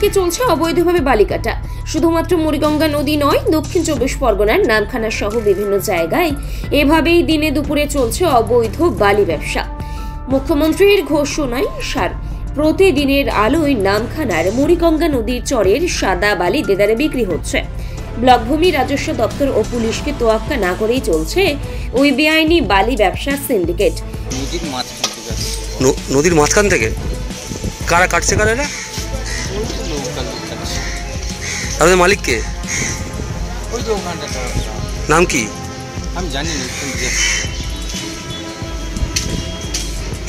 থেকে চলছে অবৈধভাবে বালি কাটা। শুধুমাত্র মুড়িগঙ্গা নদী নয়, দক্ষিণ 24 পরগনার নামখানা সহ বিভিন্ন জায়গায় এভাবেই দিনে দুপুরে চলছে অবৈধ বালি ব্যবসা। মুখ্যমন্ত্রীর ঘোষণায় সার প্রতিদিনের আলোয় নামখানার মুড়িগঙ্গা নদীর চরের সাদা বালি দেদারে বিক্রি হচ্ছে। ব্লক ভূমি রাজস্ব দপ্তর ও পুলিশকে তোয়াক্কা না করেই চলছে ওই বেআইনি বালি ব্যবসার সিন্ডিকেট। নদীর মাঝখান থেকে কারা কাটছে? কারা এরা? আপনাদের মালিক কে? নাম কি? আমি জানি না।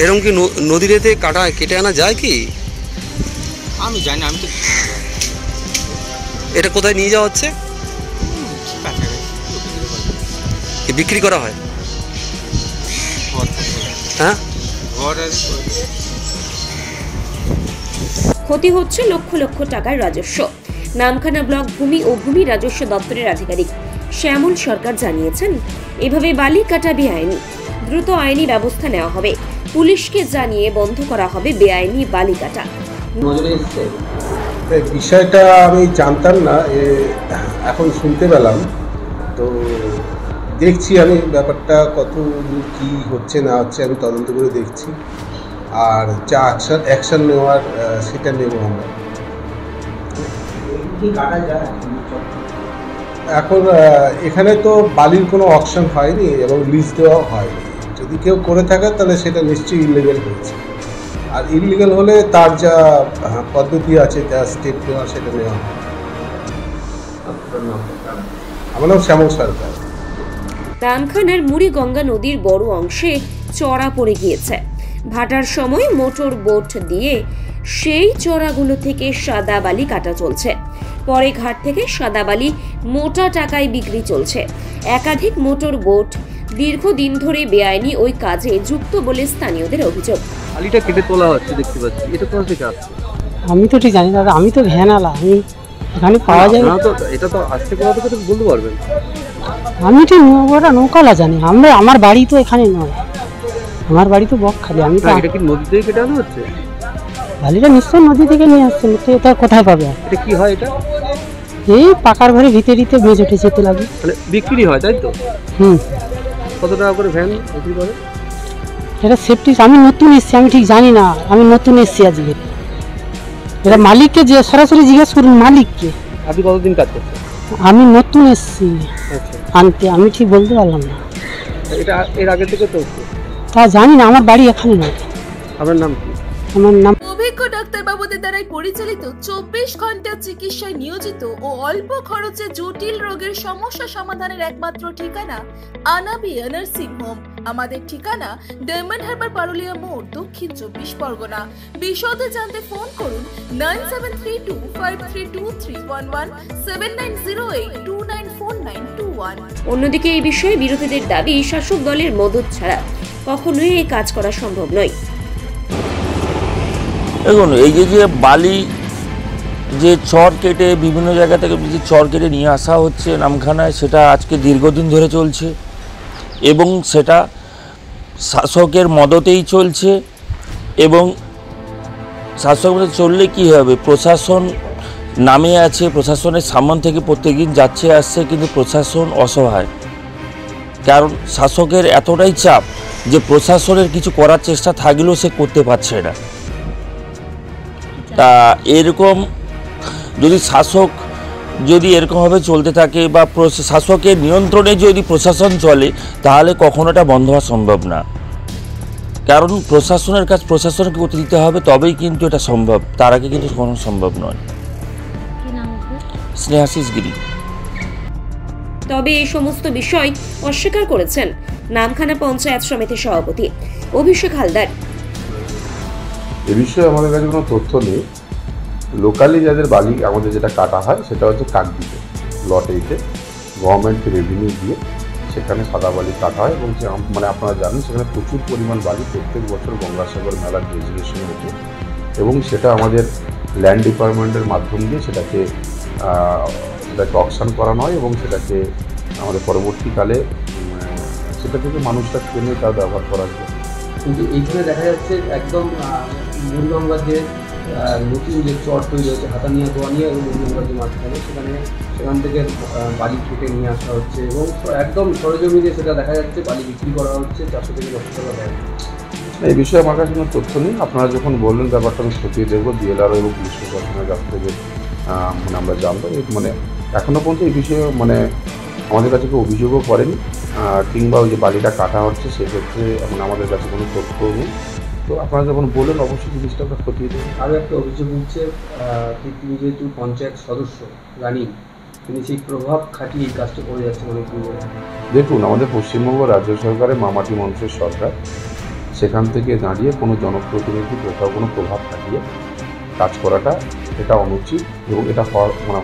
এরকম কি নদীতে কাটা কেটে আনা যায় কি? আমি জানি, আমি তো। এটা কোথায় নিয়ে যাওয়া হচ্ছে? বিক্রি করা হয়? হ্যাঁ, ক্ষতি হচ্ছে লক্ষ লক্ষ টাকার রাজস্ব। নামখানা ব্লক ভূমি ও ভূমি রাজস্ব দপ্তরের আধিকারিক শ্যামল সরকার জানিয়েছেন, এভাবে বালি কাটা বেআইনি, দ্রুত আইনি ব্যবস্থা নেওয়া হবে। পুলিশকে জানিয়ে বন্ধ করা হবে বেআইনি বালি কাটা। বিষয়টা আমি জানতাম না, এখন শুনতে পেলাম, তো দেখছি আমি ব্যাপারটা কত কি হচ্ছে না হচ্ছে আমি তদন্ত করে দেখছি, আর যা অ্যাকশন নেওয়ার সেটা নেব আমরা। এখন এখানে তো বালির কোনো অকশন হয়নি এবং লিজ দেওয়া হয়নি। যদি কেউ করে থাকে তাহলে সেটা নিশ্চয়ই ইলিগাল হয়েছে, আর ইলিগাল হলে তার যা পদ্ধতি আছে, যা স্টেপ নেওয়া সেটা নেওয়া হয়। আমার নাম শ্যামল সরকার। নামখানার মুড়িগঙ্গা নদীর বড় অংশে চড়া পড়ে গিয়েছে। ভাটার সময় মোটর বোট দিয়ে সেই চড়াগুলো থেকে সাদা বালি কাটা চলছে। পরে ঘাট থেকে সাদা বালি মোটা টাকায় বিক্রি চলছে। একাধিক মোটর বোট দীর্ঘদিন ধরে বেআইনি ওই কাজে যুক্ত বলে স্থানীয়দের অভিযোগ। বালিটা কেটে তোলা হচ্ছে দেখতে পাচ্ছি, এটা কোথা থেকে আসছে? আমি তো ঠিক জানি দাদা, আমি তো ভ্যানালা, আমি এখানে পাওয়া যায় না তো। এটা তো আসছে কোথা থেকে বলতে পারবেন? আমি তো নৌকালা জানি, আমার বাড়ি তো এখানে নয়, আমার বাড়ি তো বকখালি। আমি তো এটা কি নদী থেকে কেটে আনা হচ্ছে? বালিটা নিশ্চয় নদী থেকে নিয়ে আসছে, এটা কোথায় পাবে? এটা কি হয়? এটা এই পাকার ঘরে ভিতরিতে বেজ উঠে যেতে লাগে, মানে বিক্রি হয়, তাই তো? কত টাকা করে ভ্যান বিক্রি করে? এটা সেফটি। আমি নতুন এসছি, আমি ঠিক জানি না, আমি নতুন এসছি আজকে। এটা মালিককে যে সরাসরি জিজ্ঞেস করুন, মালিককে। আপনি কতদিন কাজ করছেন? আমি নতুন এসছি আনতে, আমি ঠিক বলতে পারলাম না। এটা এর আগে থেকে তো তা জানি না, আমার বাড়ি এখানে নয়। আপনার নাম কি? আমার নাম অভিজ্ঞ ডাক্তারবাবুদের দ্বারাই পরিচালিত 24 ঘন্টা চিকিৎসায় নিয়োজিত ও অল্প খরচে জটিল রোগের সমস্যা সমাধানের একমাত্র ঠিকানা আনাবিয়া নার্সিং হোম। আমাদের ঠিকানা ডায়মন্ড হারবার পারুলিয়া মোড়, দক্ষিণ 24 পরগনা। বিশদে জানতে ফোন করুন 9732532311 7908294921। অন্যদিকে এই বিষয়ে বিরোধীদের দাবি, শাসক দলের মদত ছাড়া কখনোই এই কাজ করা সম্ভব নয়। দেখুন, এই যে বালি যে চর কেটে বিভিন্ন জায়গা থেকে যে চর কেটে নিয়ে আসা হচ্ছে নামখানায়, সেটা আজকে দীর্ঘদিন ধরে চলছে এবং সেটা শাসকের মদতেই চলছে। এবং শাসক মদতে চললে কী হবে? প্রশাসন নামে আছে, প্রশাসনের সামনে থেকে প্রত্যেকদিন যাচ্ছে আসছে, কিন্তু প্রশাসন অসহায়। কারণ শাসকের এতটাই চাপ যে প্রশাসনের কিছু করার চেষ্টা থাকলেও সে করতে পারছে না। তা এরকম যদি শাসক যদি এরকমভাবে চলতে থাকে বা শাসকের নিয়ন্ত্রণে যদি প্রশাসন চলে, তাহলে কখনো এটা বন্ধ হওয়া সম্ভব না। কারণ প্রশাসনের কাজ প্রশাসনকে করতে দিতে হবে, তবেই কিন্তু এটা সম্ভব, তার আগে কিন্তু কোনো সম্ভব নয়। স্নেহাশিস গিরি। তবে এই সমস্ত বিষয় অস্বীকার করেছেন নামখানা পঞ্চায়েত সমিতির সভাপতি অভিষেক হালদার। এ বিষয়ে আমাদের কাছে কোনো তথ্য নেই। লোকালি যাদের বালি আমাদের যেটা কাটা হয় সেটা হচ্ছে কাকদ্বীপে লট 8-এ গভর্নমেন্ট রেভিনিউ দিয়ে সেখানে সাদা বালি কাটা হয়, এবং মানে আপনারা জানেন সেখানে প্রচুর পরিমাণ বালি প্রত্যেক বছর গঙ্গাসাগর মেলার রেজিস্ট্রেশন হচ্ছে, এবং সেটা আমাদের ল্যান্ড ডিপার্টমেন্টের মাধ্যম দিয়ে সেটাকে অকশন করানো হয়, এবং সেটাকে আমাদের পরবর্তীকালে সেটা থেকে মানুষরা কেনে তা ব্যবহার করা যায়। কিন্তু এইখানে দেখা যাচ্ছে একদম মুড়িগঙ্গা যে নতুন যে চর তৈরি হচ্ছে হাতানিয়া দোয়ানিয়া এবং মন্দিরগঞ্জ যে মাঝখানে সেখান থেকে বালি কেটে নিয়ে আসা হচ্ছে এবং একদম সরেজমিনে সেটা দেখা যাচ্ছে বালি বিক্রি করা হচ্ছে 400 থেকে 500 টাকা দেয়। এই বিষয়ে আমার কাছে কোনো তথ্য নেই। আপনারা যখন বললেন ব্যাপারটা আমি খতিয়ে দেখবো, বিএলআরও এবং পুলিশ প্রশাসনের কাছ থেকে মানে আমরা জানবো। মানে এখনও পর্যন্ত এই বিষয়ে মানে আমাদের কাছে কেউ অভিযোগও করেনি, কিংবা ওই যে বালিটা কাটা হচ্ছে সেক্ষেত্রে মানে আমাদের কাছে কোনো তথ্য নেই। তো আপনারা যখন বললেন অবশ্যই জিনিসটা আমরা খতিয়ে দেবেন। আরও একটা অভিযোগ হচ্ছে তিনি যেহেতু পঞ্চায়েত সদস্য রানী, তিনি সেই প্রভাব খাটিয়ে এই কাজটা করে যাচ্ছেন অনেকদিন ধরে। দেখুন, আমাদের পশ্চিমবঙ্গ রাজ্য সরকারের মামাটি মঞ্চের সরকার, সেখান থেকে দাঁড়িয়ে কোনো জনপ্রতিনিধি কোথাও কোনো প্রভাব খাটিয়ে কাজ করাটা এটা অনুচিত এবং এটা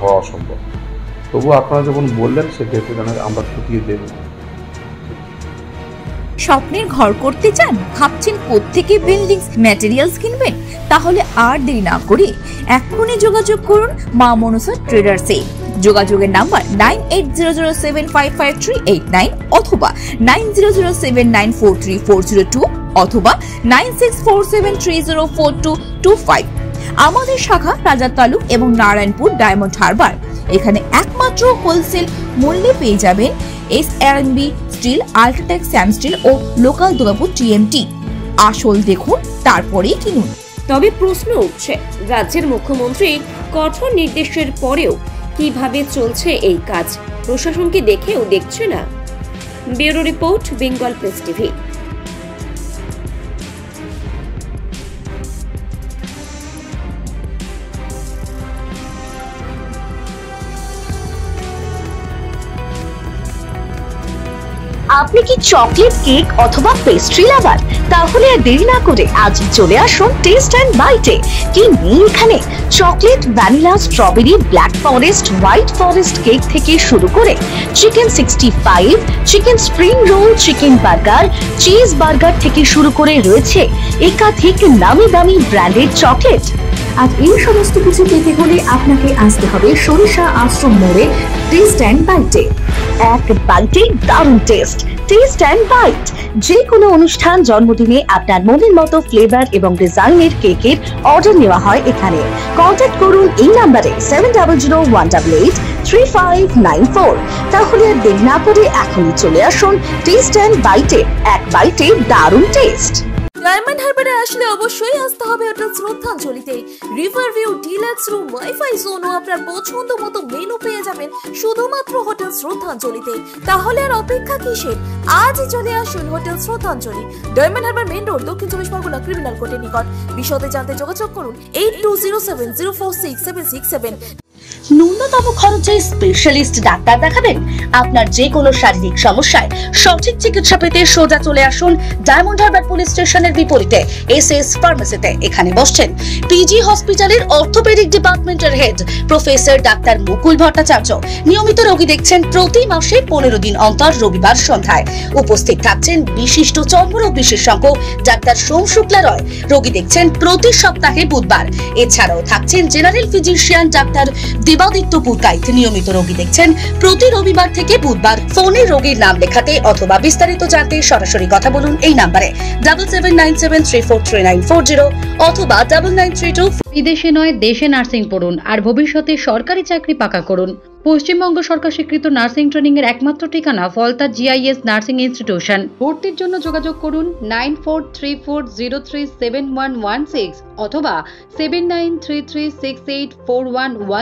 হওয়া অসম্ভব। তবুও আপনারা যখন বললেন সেক্ষেত্রে আমরা খতিয়ে দেব। স্বপ্নের ঘর করতে চান, ভাবছেন কোত্থেকে বিল্ডিং ম্যাটেরিয়ালস কিনবেন? তাহলে আর দেরি না করে এক্ষুনি যোগাযোগ করুন মা মনসা ট্রেডার্সে। যোগাযোগের নাম্বার 9800755389 অথবা 9007943402 অথবা 9647304225। আমাদের শাখা রাজারতালু এবং নারায়ণপুর ডায়মন্ড হারবার। এখানে একমাত্র হোলসেল মূল্যে পেয়ে যাবেন SRMB steel, UltraTech Shyam steel ও লোকাল দুর্গাপুর TMT। আসল দেখুন, তারপরেই কিনুন। তবে প্রশ্ন উঠছে, রাজ্যের মুখ্যমন্ত্রীর কঠোর নির্দেশের পরেও কিভাবে চলছে এই কাজ? প্রশাসনকে দেখেও দেখছে না। Bureau report, Bengal press TV. আপনি কি চকলেট, কেক অথবা পেস্ট্রি লাভার? তাহলে আর দেরি না করে আজ চলে আসুন টেস্ট এন্ড বাইটে। কি নেই এখানে? Chocolate, vanilla, strawberry, black forest, white forest cake থেকে শুরু করে chicken 65, chicken spring roll, chicken burger, cheese burger থেকে শুরু করে রয়েছে একাধিক নামি দামি ব্র্যান্ডের চকলেট। আর এই সমস্ত কিছু পেতে হলে আপনাকে আসতে হবে সরিষা আশ্রম মোড়ে টেস্ট এন্ড বাইটে। এক বাইটে দারুণ টেস্ট। টেস্ট এন্ড বাইট যে কোনো অনুষ্ঠান, জন্মদিনে আপনার মনের মতো ফ্লেভার এবং ডিজাইনের কেকের অর্ডার নেওয়া হয় এখানে। কন্ট্যাক্ট করুন এই নাম্বারে 7001883594। তাহলে আর দেরি না করে এখনই চলে আসুন টেস্ট এন্ড বাইটে। এক বাইটে দারুণ টেস্ট। ডায়মন্ড হারবারে আসলে অবশ্যই আসতে হবে হোটেল শ্রদ্ধাঞ্জলিতে। River view, deluxe room, wifi zone ও আপনার পছন্দ মতো মেনু পেয়ে যাবেন শুধুমাত্র হোটেল শ্রদ্ধাঞ্জলিতে। তাহলে আর অপেক্ষা কিসের? আজই চলে আসুন হোটেল শ্রদ্ধাঞ্জলি, ডায়মন্ড হারবার মেন রোড, দক্ষিণ 24 পরগনা, ক্রিমিনাল কোর্টের নিকট। বিশদে জানতে যোগাযোগ করুন 8207046767। ন্যূনতম খরচে স্পেশালিস্ট ডাক্তার দেখাবেন? আপনার যে কোনো শারীরিক সমস্যায় সঠিক চিকিৎসা পেতে সোজা চলে আসুন ডায়মন্ড হারবার পুলিশ স্টেশনের বিপরীতে SS ফার্মেসিতে। এখানে বসছেন PG হসপিটালের অর্থোপেডিক ডিপার্টমেন্টের হেড প্রফেসর ডাক্তার মুকুল ভট্টাচার্য। নিয়মিত রোগী দেখছেন প্রতি মাসে 15 দিন অন্তর রবিবার সন্ধ্যায়। উপস্থিত থাকছেন বিশিষ্ট চর্মরোগ বিশেষজ্ঞ ডাক্তার সোম শুক্লা রয়। রোগী দেখছেন প্রতি সপ্তাহে বুধবার। এছাড়াও থাকছেন general physician doctor Debaditya Purkait. নিয়মিত রোগী দেখছেন প্রতি রবিবার থেকে বুধবার। ফোনে রোগীর নাম লেখাতে অথবা বিস্তারিত জানতে সরাসরি কথা বলুন এই নাম্বারে 7797343940 অথবা 9932। বিদেশে নয়, দেশে নার্সিং পড়ুন আর ভবিষ্যতে সরকারি চাকরি পাকা করুন। পশ্চিমবঙ্গ সরকার স্বীকৃত নার্সিং ট্রেনিং এর একমাত্র ঠিকানা ফলতা GIS নার্সিং ইনস্টিটিউশন। ভর্তির জন্য যোগাযোগ করুন 9434037116 অথবা 7933684116।